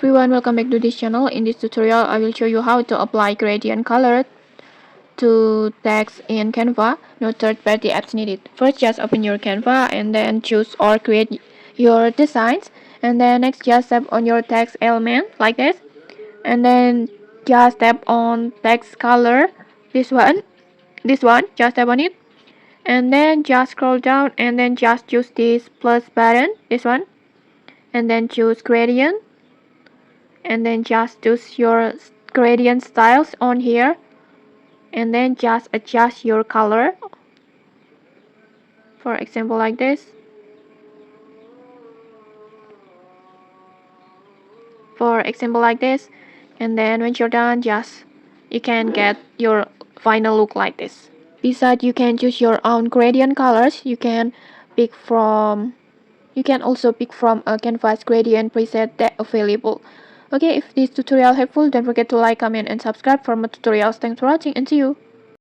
everyone, welcome back to this channel. In this tutorial, I will show you how to apply gradient color to text in Canva. No third-party apps needed. First, just open your Canva and then choose or create your designs. And then next, just tap on your text element like this. And then just tap on text color. This one, just tap on it. And then just scroll down and then just choose this plus button, this one. And then choose gradient. And then just choose your gradient styles on here, and then just adjust your color, for example like this. And then when you're done, just you can get your final look like this. Besides, you can choose your own gradient colors. You can also pick from a Canva's gradient preset that available. Okay, if this tutorial helpful, don't forget to like, comment, and subscribe for more tutorials. Thanks for watching and see you.